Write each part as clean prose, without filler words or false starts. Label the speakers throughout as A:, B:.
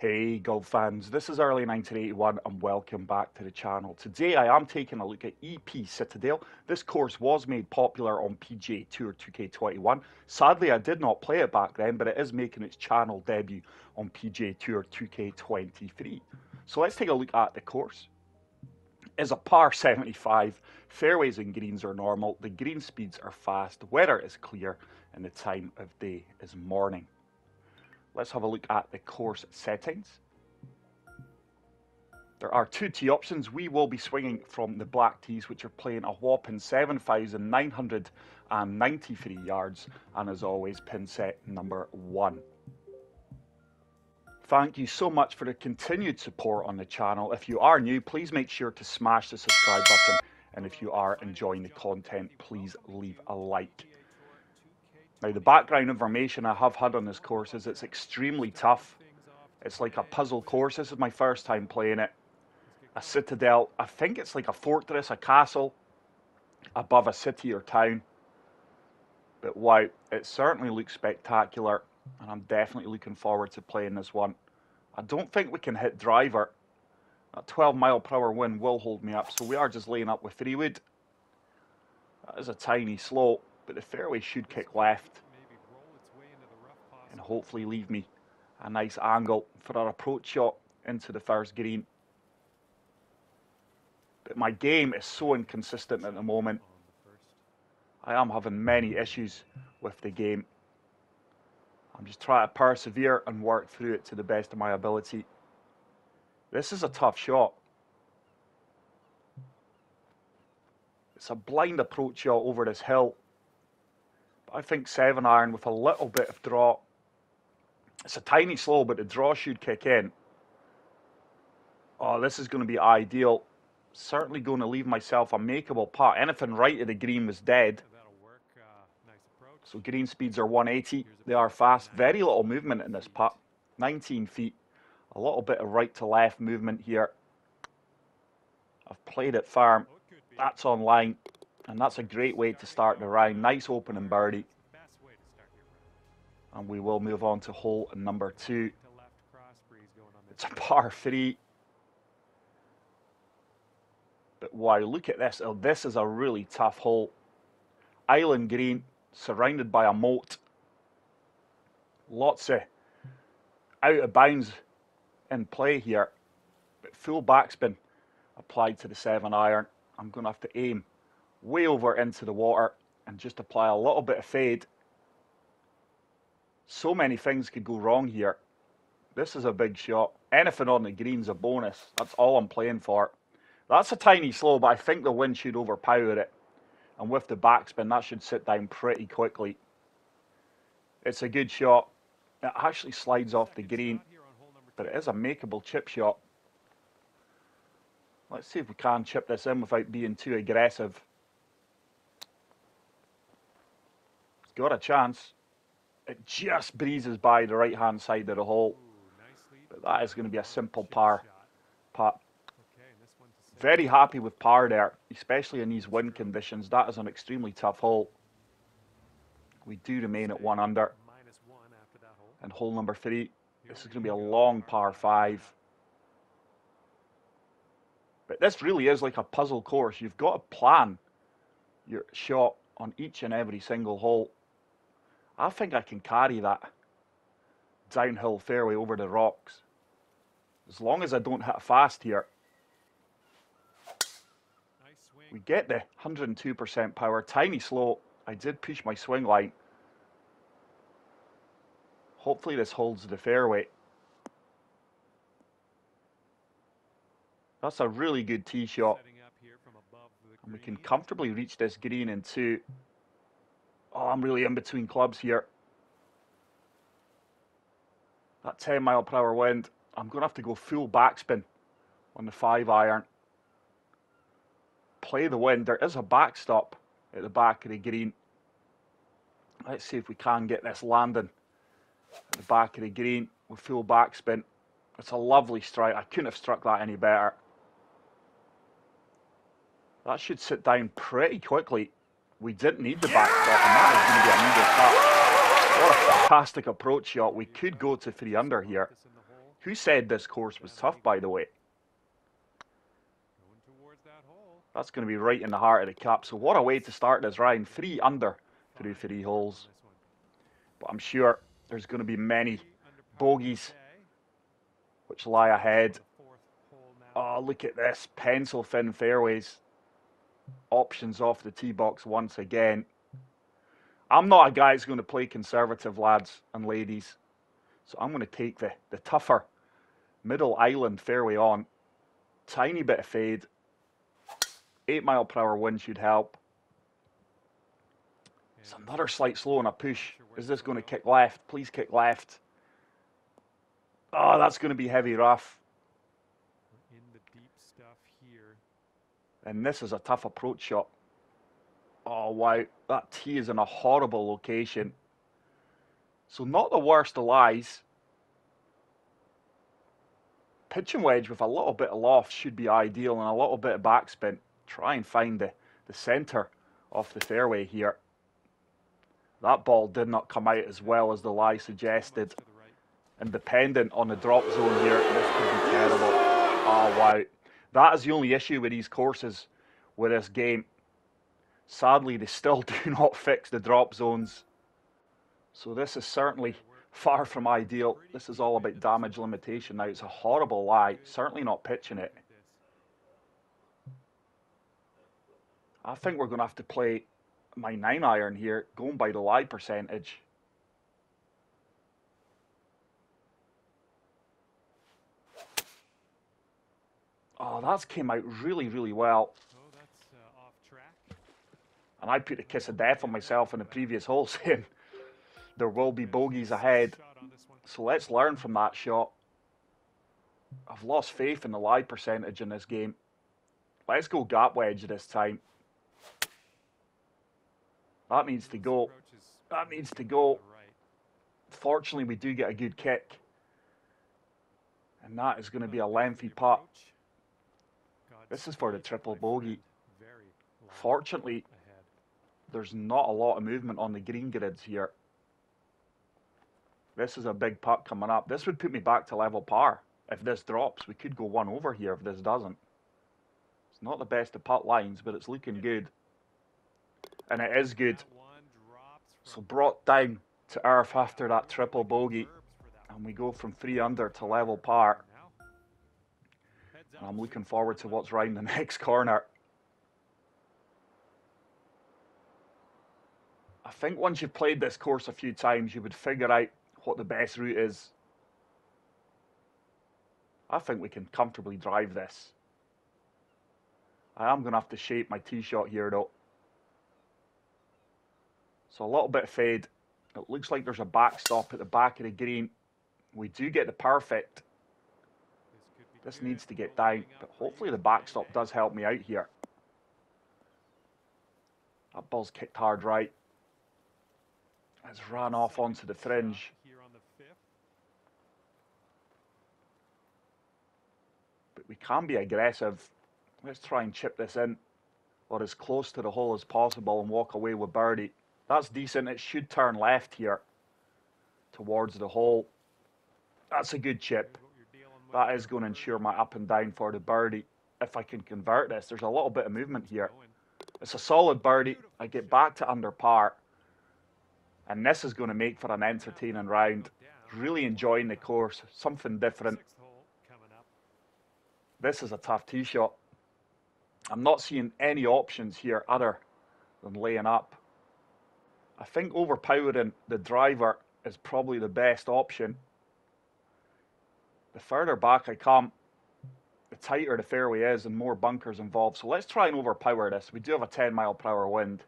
A: Hey golf fans, this is early 1981 and welcome back to the channel. Today I am taking a look at EP Citadel. This course was made popular on PGA Tour 2K21. Sadly I did not play it back then, but it is making its channel debut on PGA Tour 2K23. So let's take a look at the course. It's a par 75, fairways and greens are normal, the green speeds are fast, the weather is clear and the time of day is morning. Let's have a look at the course settings. There are two tee options. We will be swinging from the black tees, which are playing a whopping 7,993 yards, and as always, pin set number 1. Thank you so much for the continued support on the channel. If you are new, please make sure to smash the subscribe button, and if you are enjoying the content, please leave a like. Now, the background information I have had on this course is it's extremely tough. It's like a puzzle course. This is my first time playing it. A citadel, I think it's like a fortress, a castle, above a city or town. But wow, it certainly looks spectacular, and I'm definitely looking forward to playing this one. I don't think we can hit driver. That 12-mile-per-hour wind will hold me up, so we are just laying up with 3-wood. That is a tiny slope, but the fairway should kick left and hopefully leave me a nice angle for our approach shot into the first green. But my game is so inconsistent at the moment. I am having many issues with the game. I'm just trying to persevere and work through it to the best of my ability. This is a tough shot. It's a blind approach shot over this hill. I think 7-iron with a little bit of draw. It's a tiny slow, but the draw should kick in. Oh, this is going to be ideal. Certainly going to leave myself a makeable putt. Anything right of the green was dead. So green speeds are 180. They are fast. Very little movement in this putt. 19 feet. A little bit of right to left movement here. I've played it firm. That's on line. And that's a great way to start the round. Nice opening birdie. And we will move on to hole number 2. It's a par 3. But wow, look at this. Oh, this is a really tough hole. Island green, surrounded by a moat. Lots of out of bounds in play here. But full backspin applied to the 7-iron. I'm going to have to aim way over into the water and just apply a little bit of fade. So many things could go wrong here. This is a big shot. Anything on the green's a bonus. That's all I'm playing for. That's a tiny slow, but I think the wind should overpower it. And with the backspin, that should sit down pretty quickly. It's a good shot. It actually slides off the green, but it is a makeable chip shot. Let's see if we can chip this in without being too aggressive. It's got a chance. It just breezes by the right-hand side of the hole. But that is going to be a simple par putt. Very happy with par there, especially in these wind conditions. That is an extremely tough hole. We do remain at 1 under. And hole number 3, this is going to be a long par 5. But this really is like a puzzle course. You've got to plan your shot on each and every single hole. I think I can carry that downhill fairway over the rocks. As long as I don't hit fast here. We get the 102% power. Tiny slow. I did push my swing line. Hopefully this holds the fairway. That's a really good tee shot. And we can comfortably reach this green in 2. Oh, I'm really in between clubs here. That 10-mile-per-hour wind. I'm going to have to go full backspin on the 5-iron. Play the wind. There is a backstop at the back of the green. Let's see if we can get this landing at the back of the green with full backspin. It's a lovely strike. I couldn't have struck that any better. That should sit down pretty quickly. We didn't need the backstop, and that is going to be a needed putt. What a fantastic approach shot. We could go to 3 under here. Who said this course was tough, by the way? That's going to be right in the heart of the cap. So what a way to start this round. 3 under through 3 holes. But I'm sure there's going to be many bogeys which lie ahead. Oh, look at this. Pencil thin fairways. Options off the tee box once again. I'm not a guy that's going to play conservative, lads and ladies. So I'm going to take the tougher middle island fairway on. Tiny bit of fade. 8 mile per hour wind should help. It's another slight slow and a push. Is this going to kick left? Please kick left. Oh, that's going to be heavy rough.
B: In the deep stuff here.
A: And this is a tough approach shot. Oh, wow. That tee is in a horrible location. So not the worst of lies. Pitching wedge with a little bit of loft should be ideal and a little bit of backspin. Try and find the centre of the fairway here. That ball did not come out as well as the lie suggested. And dependent on the drop zone here, this could be terrible. Oh, wow. That is the only issue with these courses, with this game. Sadly, they still do not fix the drop zones. So this is certainly far from ideal. This is all about damage limitation now. It's a horrible lie. Certainly not pitching it. I think we're going to have to play my 9-iron here, going by the lie percentage. Oh, that's came out really, really well.
B: Oh, that's off track.
A: And I put a kiss of death on myself in the previous hole, saying there will be bogeys ahead. So let's learn from that shot. I've lost faith in the lie percentage in this game. Let's go gap wedge this time. That needs to go. That needs to go. Fortunately, we do get a good kick. And that is going to be a lengthy putt. This is for the triple bogey. Fortunately, there's not a lot of movement on the green grids here. This is a big putt coming up. This would put me back to level par. If this drops, we could go 1 over here if this doesn't. It's not the best of putt lines, but it's looking good. And it is good. So brought down to earth after that triple bogey. And we go from 3 under to level par. And I'm looking forward to what's round the next corner. I think once you've played this course a few times, you would figure out what the best route is. I think we can comfortably drive this. I am going to have to shape my tee shot here though. So a little bit of fade. It looks like there's a backstop at the back of the green. We do get the perfect. This needs to get down, but hopefully the backstop does help me out here. That ball's kicked hard right. It's ran off onto the fringe. But we can be aggressive. Let's try and chip this in, or as close to the hole as possible, and walk away with birdie. That's decent. It should turn left here towards the hole. That's a good chip. That is going to ensure my up and down for the birdie. If I can convert this, there's a little bit of movement here. It's a solid birdie. I get back to under par. And this is going to make for an entertaining round. Really enjoying the course. Something different. This is a tough tee shot. I'm not seeing any options here other than laying up. I think overpowering the driver is probably the best option. The further back I come, the tighter the fairway is and more bunkers involved. So let's try and overpower this. We do have a 10 mile per hour wind.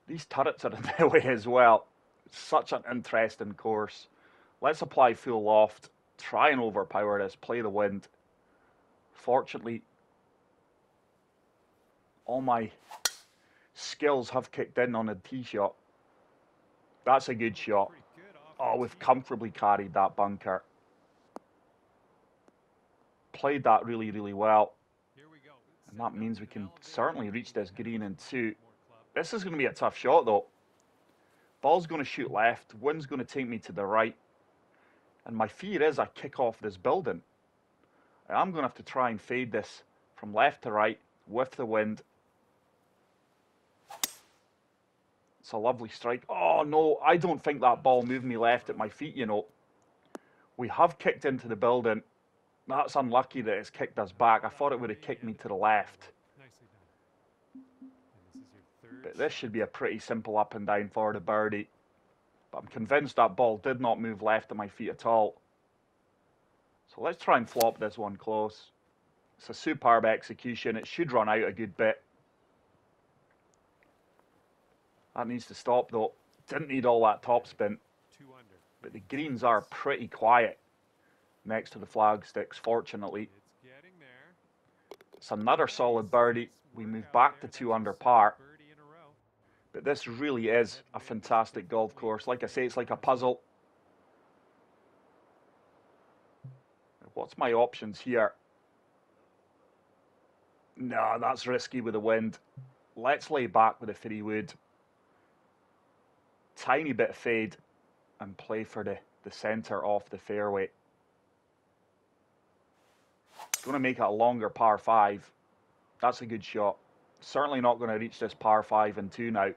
A: These turrets are in the way as well. It's such an interesting course. Let's apply full loft. Try and overpower this. Play the wind. Fortunately, all my skills have kicked in on a tee shot. That's a good shot. Oh, we've comfortably carried that bunker. Played that really, really well. And that means we can certainly reach this green in 2. This is going to be a tough shot though. Ball's going to shoot left. Wind's going to take me to the right. And my fear is I kick off this building. I'm going to have to try and fade this from left to right with the wind. It's a lovely strike. Oh no, I don't think that ball moved me left at my feet, you know. We have kicked into the building. That's unlucky that it's kicked us back. I thought it would have kicked me to the left.
B: Nicely done. And this is your third
A: But this should be a pretty simple up and down for the birdie. But I'm convinced that ball did not move left at my feet at all. So let's try and flop this one close. It's a superb execution. It should run out a good bit. That needs to stop though. Didn't need all that topspin.
B: 2 under.
A: But the greens are pretty quiet next to the flag sticks, fortunately.
B: It's getting there.
A: It's another solid birdie. We move back to 2 under par.
B: Birdie in a row.
A: But this really is a fantastic golf course. Like I say, it's like a puzzle. What's my options here? No, that's risky with the wind. Let's lay back with a 3-wood. Tiny bit of fade and play for the centre off the fairway. Going to make it a longer par 5. That's a good shot. Certainly not going to reach this par 5 in 2 now.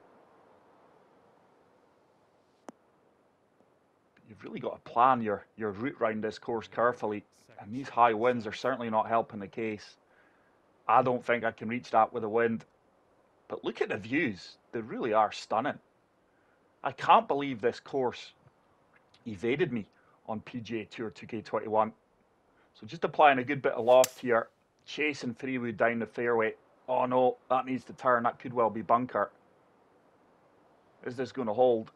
A: You've really got to plan your route round this course carefully. And these high winds are certainly not helping the case. I don't think I can reach that with the wind. But look at the views. They really are stunning. I can't believe this course evaded me on PGA Tour 2K21. So just applying a good bit of loft here. Chasing 3-wood down the fairway. Oh no, that needs to turn. That could well be bunker. Is this going to hold?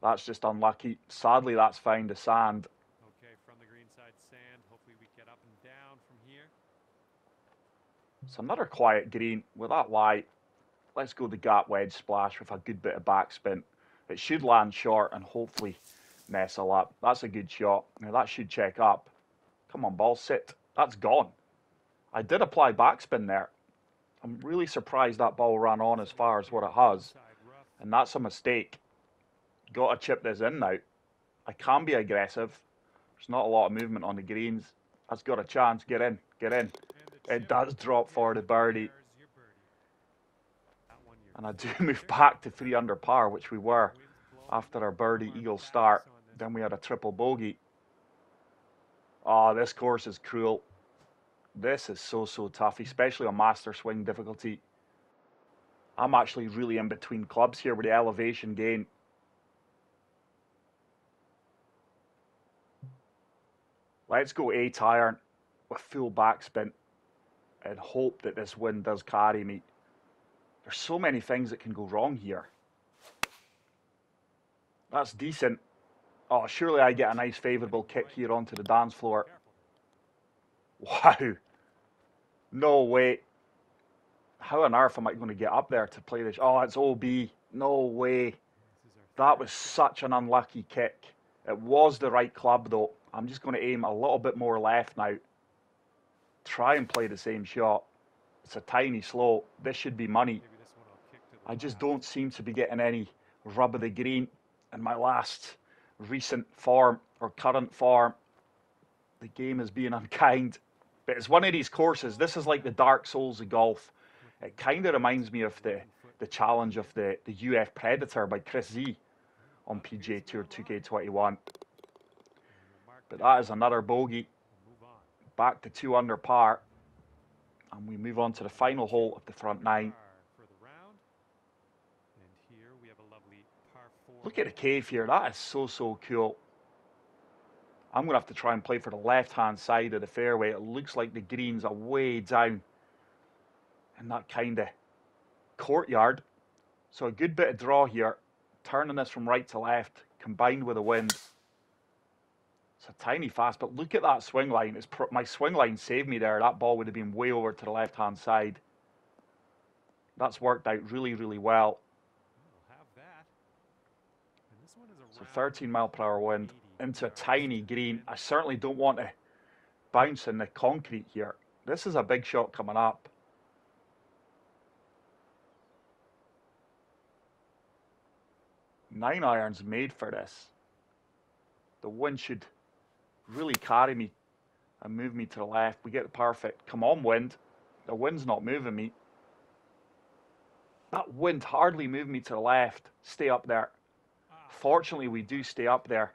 A: That's just unlucky. Sadly, that's found the sand.
B: Okay, from the green side sand. Hopefully we get up and down from here.
A: It's another quiet green. With that lie, let's go the gap wedge splash with a good bit of backspin. It should land short and hopefully nestle up. That's a good shot. Now that should check up. Come on, ball, sit. That's gone. I did apply backspin there. I'm really surprised that ball ran on as far as what it has. And that's a mistake. Got to chip this in now. I can be aggressive. There's not a lot of movement on the greens. That's got a chance. Get in. Get in. It does drop for the birdie. And I do move back to 3 under par, which we were after our birdie eagle start. Then we had a triple bogey. Oh, this course is cruel. This is so tough, especially on master swing difficulty. I'm actually really in between clubs here with the elevation gain. Let's go 8 iron with full backspin and hope that this wind does carry me. There's so many things that can go wrong here. That's decent. Oh, surely I get a nice favourable kick here onto the dance floor. Wow. No way. How on earth am I going to get up there to play this? Oh, it's OB. No way. That was such an unlucky kick. It was the right club though. I'm just going to aim a little bit more left now. Try and play the same shot. It's a tiny slow. This should be money. I just don't seem to be getting any rub of the green in my last recent form or current form. The game is being unkind. But it's one of these courses. This is like the Dark Souls of golf. It kind of reminds me of the challenge of the UF Predator by Chris Z on PGA Tour 2K21. But that is another bogey. Back to 2 under par. And we move on to the final hole of the front 9. Look at the cave here. That is so cool. I'm going to have to try and play for the left-hand side of the fairway. It looks like the greens are way down in that kind of courtyard. So a good bit of draw here. Turning this from right to left, combined with the wind. It's a tiny fast, but look at that swing line. My swing line saved me there. That ball would have been way over to the left-hand side. That's worked out really well. So 13 mile per hour wind into a tiny green. I certainly don't want to bounce in the concrete here. This is a big shot coming up. Nine irons made for this. The wind should really carry me and move me to the left. We get the perfect. Come on, wind. The wind's not moving me. That wind hardly moved me to the left. Stay up there. Fortunately, we do stay up there,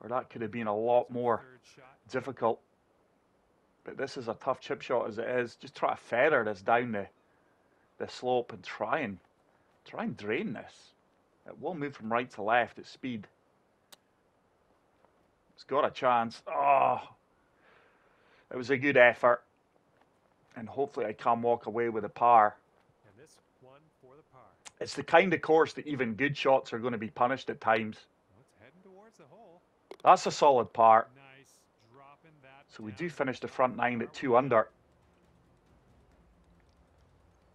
A: or that could have been a lot more difficult. But this is a tough chip shot as it is. Just try to feather this down the slope and try and drain this. It will move from right to left at speed. It's got a chance. Oh, it was a good effort. And hopefully I can walk away with a par.
B: And this one for the par.
A: It's the kind of course that even good shots are going to be punished at times.
B: Well, it's heading towards the hole.
A: That's a solid par.
B: Nice. Dropping that
A: So we
B: down.
A: do finish the front nine at 2 under.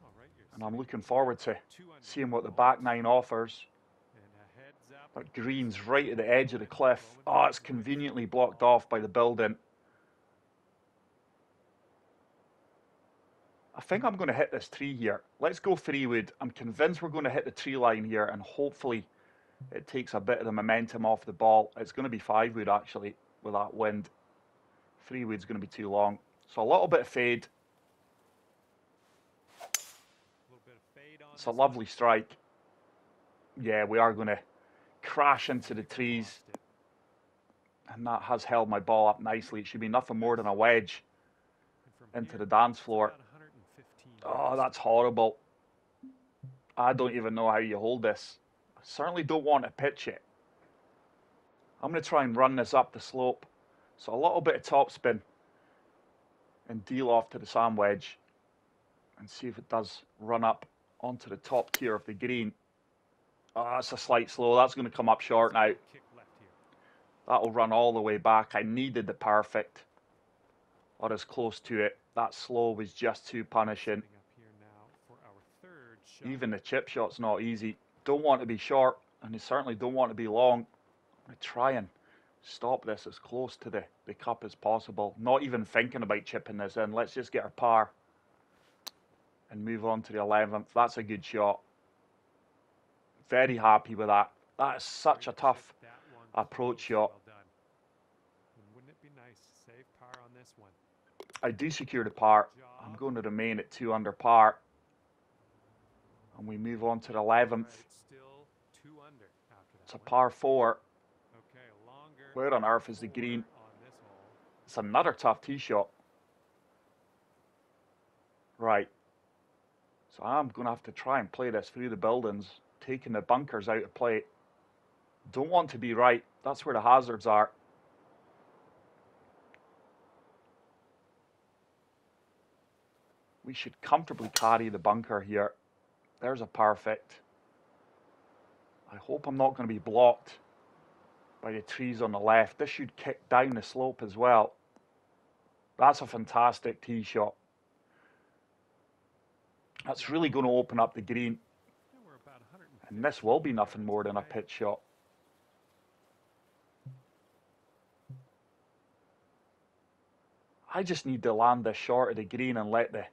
B: All right,
A: And I'm looking forward to
B: 2 under.
A: seeing what the back nine offers.
B: And a heads up.
A: That green's right at the edge of the cliff. Oh, it's conveniently blocked off by the building. I think I'm going to hit this tree here. Let's go 3-wood. I'm convinced we're going to hit the tree line here, and hopefully it takes a bit of the momentum off the ball. It's going to be 5-wood actually with that wind. 3-wood's going to be too long. So a little bit of fade. It's a lovely strike. Yeah, we are going to crash into the trees. And that has held my ball up nicely. It should be nothing more than a wedge into the dance floor. Oh, that's horrible. I don't even know how you hold this. I certainly don't want to pitch it. I'm going to try and run this up the slope. So a little bit of topspin and deal off to the sand wedge and see if it does run up onto the top tier of the green. Oh, that's a slight slow. That's going to come up short now. That'll run all the way back. I needed the perfect, or as close to it. That slow was just too punishing. Even the chip shot's not easy. Don't want to be short, and you certainly don't want to be long. I'm going to try and stop this as close to the cup as possible. Not even thinking about chipping this in. Let's just get our par and move on to the 11th. That's a good shot. Very happy with that. That is such a tough approach shot.
B: Wouldn't it be nice to save par on this one?
A: I do secure the par. I'm going to remain at 2 under par. And we move on to the 11th.
B: Still 2 under after that.
A: It's a par 4.
B: Okay, longer.
A: Where on earth is the green?
B: On this hole.
A: It's another tough tee shot. Right. So I'm going to have to try and play this through the buildings, taking the bunkers out of play. Don't want to be right. That's where the hazards are. We should comfortably carry the bunker here. There's a perfect. I hope I'm not going to be blocked by the trees on the left. This should kick down the slope as well. That's a fantastic tee shot. That's really going to open up the green. And this will be nothing more than a pitch shot. I just need to land this short of the green and let the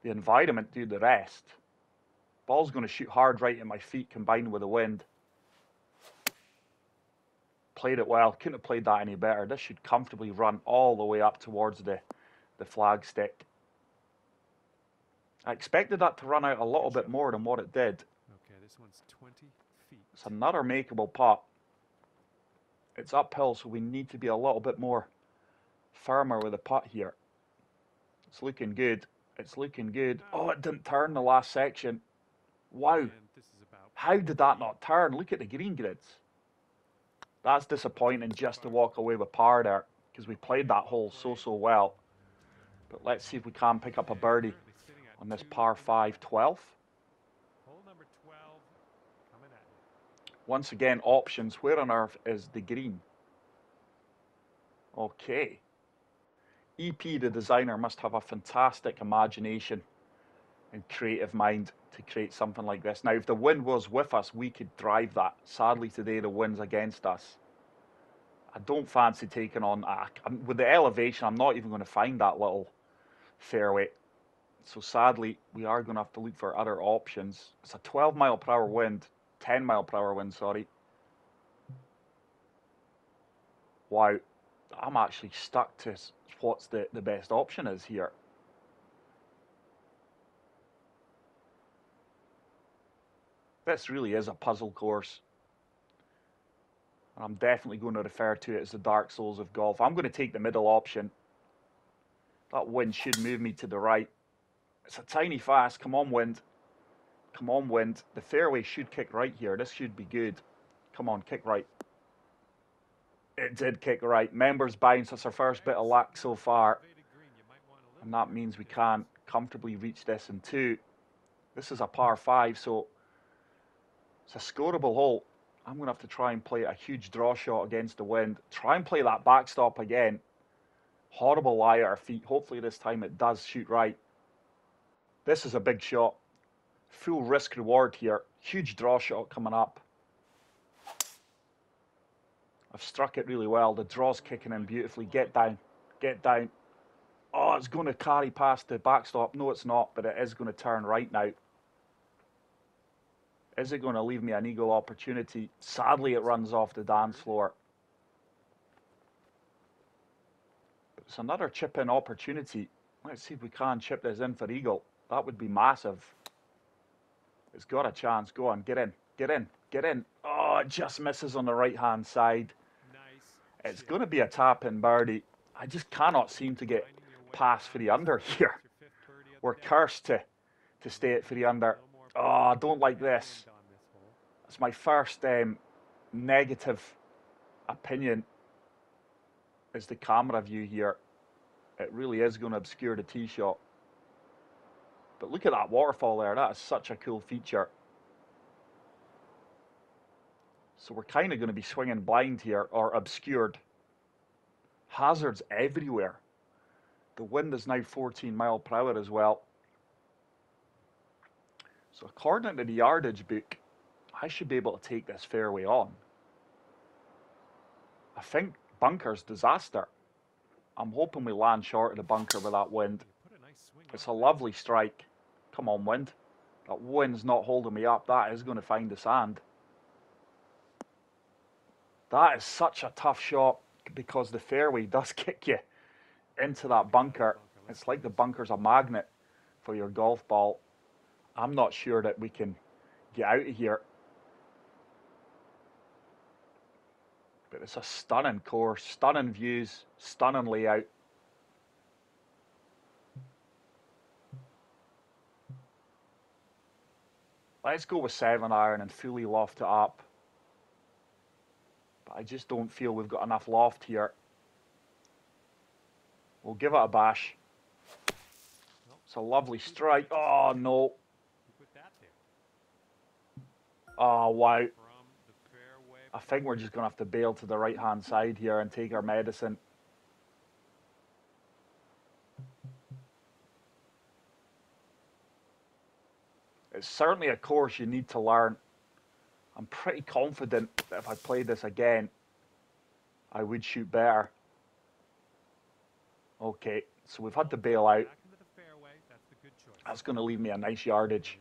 A: environment do the rest. Ball's going to shoot hard right at my feet combined with the wind. Played it well. Couldn't have played that any better. This should comfortably run all the way up towards the flagstick. I expected that to run out a little bit more than what it did.
B: Okay, this one's 20 feet.
A: It's another makeable putt. It's uphill, so we need to be a little bit more firmer with the putt here. It's looking good. It's looking good. Oh, it didn't turn the last section. Wow. How did that not turn? Look at the green grids. That's disappointing just to walk away with par there, because we played that hole so well. But let's see if we can pick up a birdie on this par 5 12th.
B: Hole number 12 coming at you.
A: Once again, options. Where on earth is the green? Okay. EP, the designer, must have a fantastic imagination and creative mind to create something like this. Now, if the wind was with us, we could drive that. Sadly, today the wind's against us. I don't fancy taking on... with the elevation, I'm not even going to find that little fairway. So sadly, we are going to have to look for other options. It's a 12 mile per hour wind. 10 mile per hour wind, sorry. Wow, I'm actually stuck to what's the best option is here. This really is a puzzle course. And I'm definitely going to refer to it as the Dark Souls of golf. I'm going to take the middle option. That wind should move me to the right. It's a tiny fast. Come on, wind. Come on, wind. The fairway should kick right here. This should be good. Come on, kick right. It did kick right. Members bounce. That's our first bit of luck so far. And that means we can comfortably reach this in 2. This is a par 5, so it's a scoreable hole. I'm going to have to try and play a huge draw shot against the wind. Try and play that backstop again. Horrible lie at our feet. Hopefully this time it does shoot right. This is a big shot. Full risk reward here. Huge draw shot coming up. I've struck it really well. The draw's kicking in beautifully. Get down. Get down. Oh, it's going to carry past the backstop. No, it's not, but it is going to turn right now. Is it going to leave me an eagle opportunity? Sadly, it runs off the dance floor. But it's another chip-in opportunity. Let's see if we can chip this in for eagle. That would be massive. It's got a chance. Go on, get in, get in, get in. Oh, it just misses on the right-hand side. Nice. It's going to be a tap-in birdie. I just cannot seem to get past 3 under here. We're cursed to stay at 3 under. Oh, I don't like this. It's my first negative opinion is the camera view here. It really is going to obscure the tee shot. But look at that waterfall there. That is such a cool feature. So we're kind of going to be swinging blind here, or obscured. Hazards everywhere. The wind is now 14 miles per hour as well. So according to the yardage book, I should be able to take this fairway on. I think bunker's disaster. I'm hoping we land short of the bunker with that wind. It's a lovely strike. Come on, wind. That wind's not holding me up. That is going to find the sand. That is such a tough shot because the fairway does kick you into that bunker. It's like the bunker's a magnet for your golf ball. I'm not sure that we can get out of here. But it's a stunning course, stunning views, stunning layout. Let's go with 7-iron and fully loft it up. But I just don't feel we've got enough loft here. We'll give it a bash. It's a lovely strike. Oh, no. Oh, wow. I think we're just going to have to bail to the right-hand side here and take our medicine. It's certainly a course you need to learn. I'm pretty confident that if I played this again, I would shoot better. Okay, so we've had to bail out. That's going to leave me a nice yardage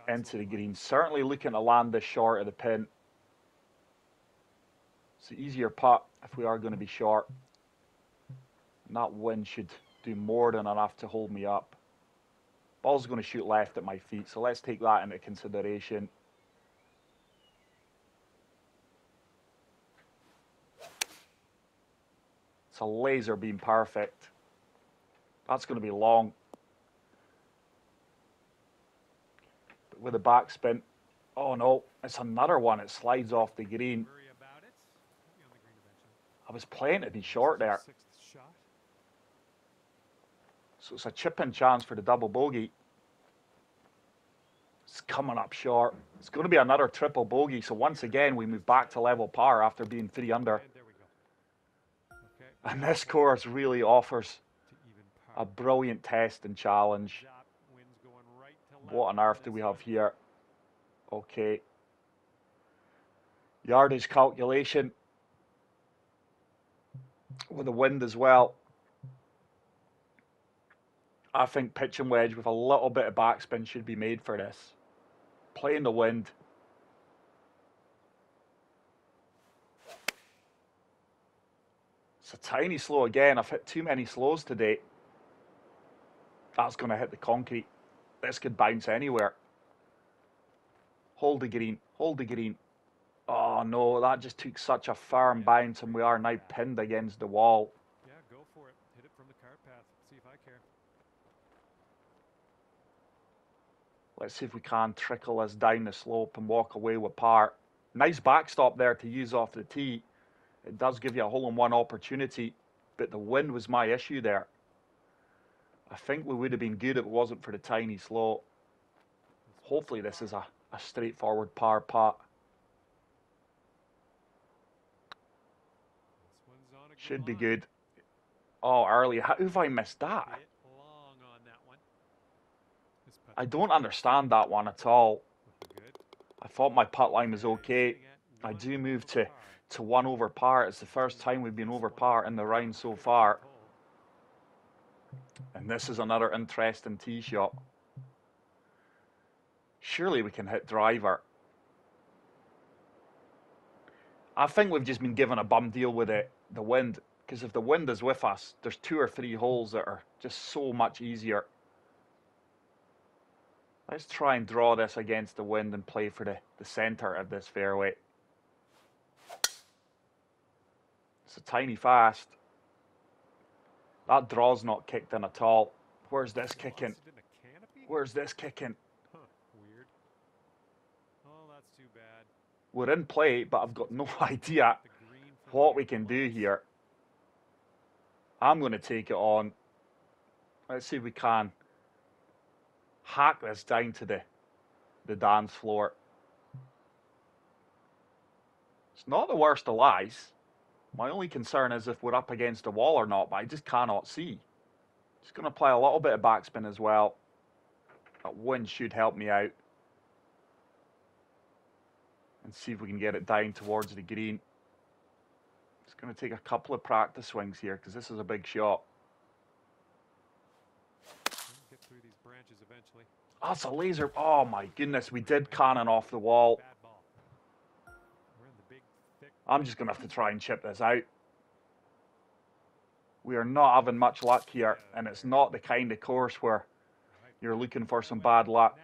A: into the green. Certainly looking to land this short of the pin. It's an easier putt if we are going to be short. And that wind should do more than enough to hold me up. Ball's going to shoot left at my feet, so let's take that into consideration. It's a laser beam perfect. That's going to be long. But with a backspin. Oh no, it's another one. It slides off the green. I was playing to be short there. So it's a chip-in chance for the double bogey. It's coming up short. It's going to be another triple bogey. So once again, we move back to level par after being 3 under. And this course really offers a brilliant test and challenge. What on earth do we have here? Okay. Yardage calculation. With the wind as well. I think pitch and wedge with a little bit of backspin should be made for this. Playing the wind. Tiny slow again. I've hit too many slows today. That's going to hit the concrete. This could bounce anywhere. Hold the green. Hold the green. Oh no, that just took such a firm bounce and we are now pinned against the wall.
B: Yeah, go for it. Hit it from the cart path. See if I care.
A: Let's see if we can trickle this down the slope and walk away with par. Nice backstop there to use off the tee. It does give you a hole-in-one opportunity, but the wind was my issue there. I think we would have been good if it wasn't for the tiny slope. Hopefully this is a straightforward par putt. Should be good. Oh, early. How have I missed that? I don't understand that one at all. I thought my putt line was okay. I do move to 1 over par. It's the first time we've been over par in the round so far. And this is another interesting tee shot. Surely we can hit driver. I think we've just been given a bum deal with the wind. Because if the wind is with us, there's 2 or 3 holes that are just so much easier. Let's try and draw this against the wind and play for the centre of this fairway. It's a tiny fast. That draw's not kicked in at all. Where's this kicking? Where's this kicking?
B: Huh, weird. Oh, that's too bad.
A: We're in play, but I've got no idea what we can do here. I'm going to take it on. Let's see if we can hack this down to the dance floor. It's not the worst of lies. My only concern is if we're up against the wall or not, but I just cannot see. Just going to play a little bit of backspin as well. That wind should help me out. And see if we can get it down towards the green. It's going to take a couple of practice swings here because this is a big shot.
B: Get through these branches eventually.
A: Oh, it's a laser. Oh my goodness, we did cannon off the wall. I'm just going to have to try and chip this out. We are not having much luck here, and it's not the kind of course where you're looking for some bad luck.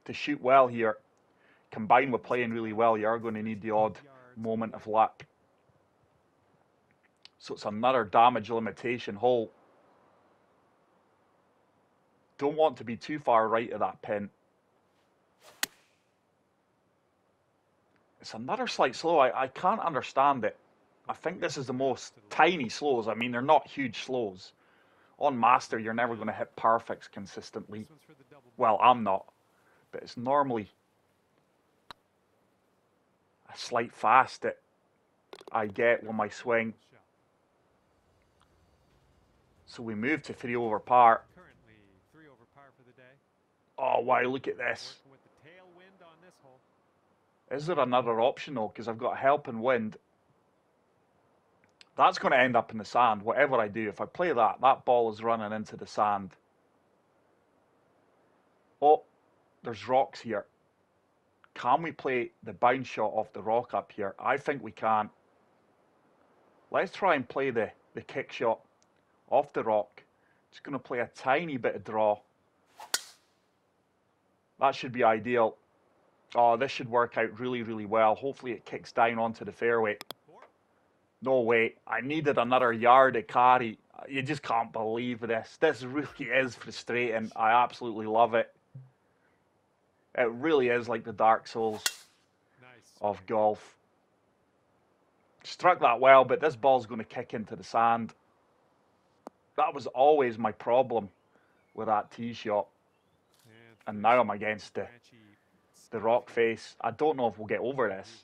A: To shoot well here, combined with playing really well, you are going to need the odd moment of luck. So it's another damage limitation hole. Don't want to be too far right of that pin. It's another slight slow. I can't understand it. I think this is the most tiny slows. I mean, they're not huge slows. On Master, you're never going to hit perfects consistently. Well, I'm not. But it's normally a slight fast that I get with my swing. So we move to 3 over par.
B: Currently 3 over par for the day.
A: Oh, wow, look at this.
B: With the tailwind on this hole.
A: Is there another option though? Because I've got helping wind. That's going to end up in the sand, whatever I do. If I play that, that ball is running into the sand. Oh, there's rocks here. Can we play the bounce shot off the rock up here? I think we can. Let's try and play the kick shot off the rock. Just going to play a tiny bit of draw. That should be ideal. Oh, this should work out really, really well. Hopefully it kicks down onto the fairway. No way. I needed another yard of carry. You just can't believe this. This really is frustrating. I absolutely love it. It really is like the Dark Souls of golf. Struck that well, but this ball's going to kick into the sand. That was always my problem with that tee shot. And now I'm against the rock face. I don't know if we'll get over this.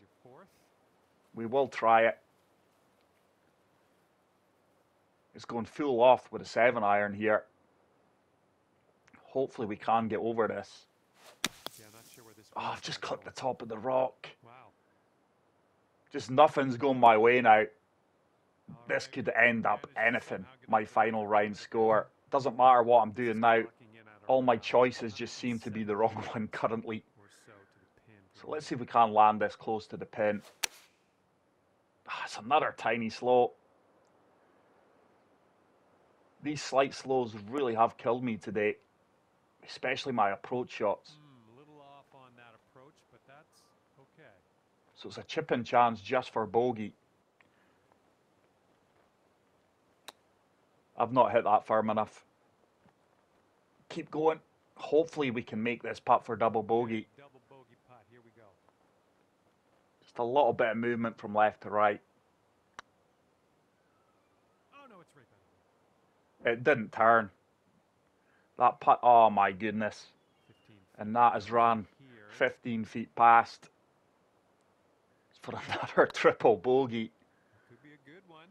A: We will try it. It's going full off with a 7-iron here. Hopefully we can get over this. Oh, I've just clipped the top of the rock. Just nothing's going my way now. This could end up anything, my final round score. Doesn't matter what I'm doing now. All my choices just seem to be the wrong one currently. So let's see if we can land this close to the pin. It's another tiny slope. These slight slows really have killed me today, especially my approach shots.
B: A little off on that approach, but that's okay.
A: So it's a chip-in chance just for bogey. I've not hit that firm enough. Keep going. Hopefully we can make this putt for double bogey.
B: Double bogey putt. Here we go.
A: Just a little bit of movement from left to right.
B: Oh no, it's right behind.
A: It didn't turn. That putt, oh my goodness.
B: 15.
A: And that has ran 15 feet past. It's for another triple bogey.
B: Could be a good one.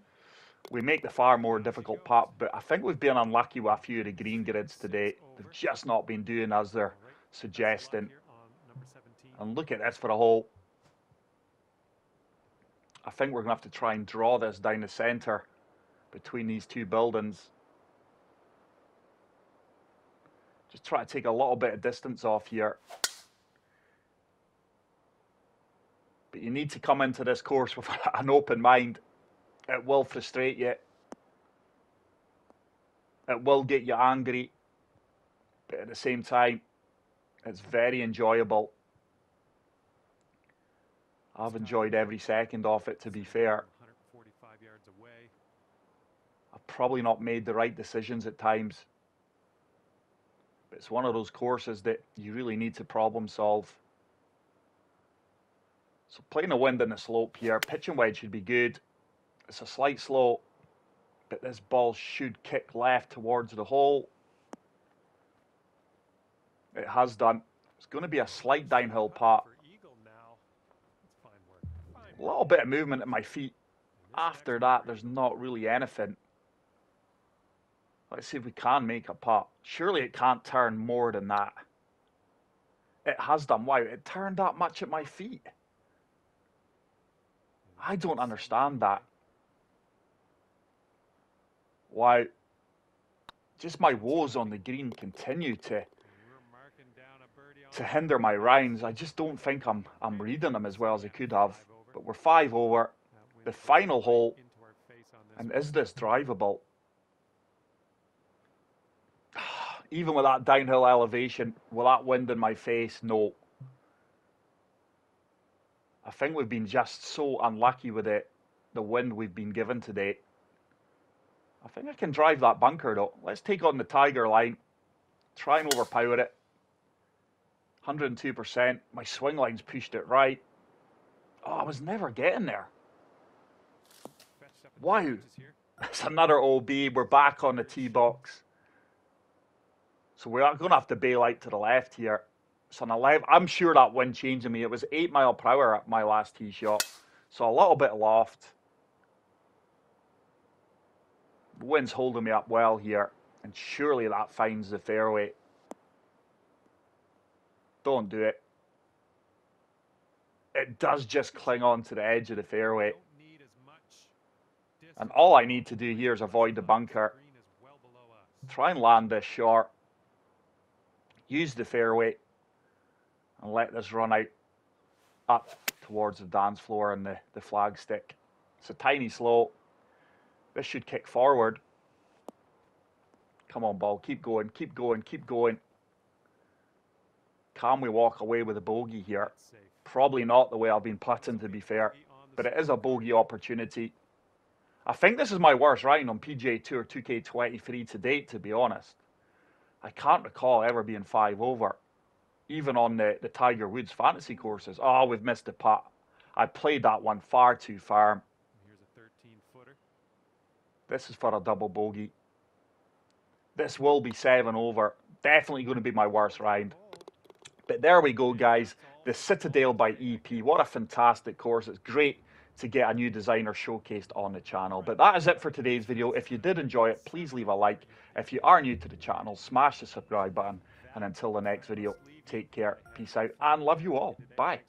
A: We make the far more difficult putt, but I think we've been unlucky with a few of the green grids today. They've just not been doing as they're suggesting. And look at this for a hole. I think we're going to have to try and draw this down the centre between these two buildings. Just try to take a little bit of distance off here. But you need to come into this course with an open mind. It will frustrate you. It will get you angry. But at the same time, it's very enjoyable. I've enjoyed every second of it, to be fair.
B: 145 yards away.
A: I've probably not made the right decisions at times. But it's one of those courses that you really need to problem solve. So playing the wind in the slope here. Pitching wedge should be good. It's a slight slow, but this ball should kick left towards the hole. It has done. It's going to be a slight downhill putt. A little bit of movement at my feet. After that, there's not really anything. Let's see if we can make a putt. Surely it can't turn more than that. It has done. Wow, it turned that much at my feet. I don't understand that. Wow. Just my woes on the green continue to hinder my rounds. I just don't think I'm reading them as well as I could have. But we're 5 over. The final hole. And is this drivable? Even with that downhill elevation, will that wind in my face? No. I think we've been just so unlucky with it, the wind we've been given today. I think I can drive that bunker though. Let's take on the tiger line. Try and overpower it. 102%. My swing line's pushed it right. Oh, I was never getting there. Wow. It's another OB. We're back on the tee box. So we're going to have to bail out to the left here. It's an 11. I'm sure that wind changing me. It was 8 mile per hour at my last tee shot. So a little bit loft. The wind's holding me up well here. And surely that finds the fairway. Don't do it. It does just cling on to the edge of the fairway. And all I need to do here is avoid the bunker. Try and land this short. Use the fairway. And let this run out up towards the dance floor and the flag stick. It's a tiny slope. This should kick forward. Come on, ball. Keep going, keep going, keep going. Can we walk away with a bogey here? Probably not the way I've been putting, to be fair. But it is a bogey opportunity. I think this is my worst round on PGA Tour 2K23 to date, to be honest. I can't recall ever being 5 over. Even on the Tiger Woods fantasy courses. Oh, we've missed a putt. I played that one far too firm.
B: Here's a 13-footer.
A: This is for a double bogey. This will be 7 over. Definitely going to be my worst round. But there we go, guys. The Citadel by EP. What a fantastic course. It's great to get a new designer showcased on the channel. But that is it for today's video. If you did enjoy it, please leave a like. If you are new to the channel, smash the subscribe button. And until the next video, take care, peace out, and love you all. Bye.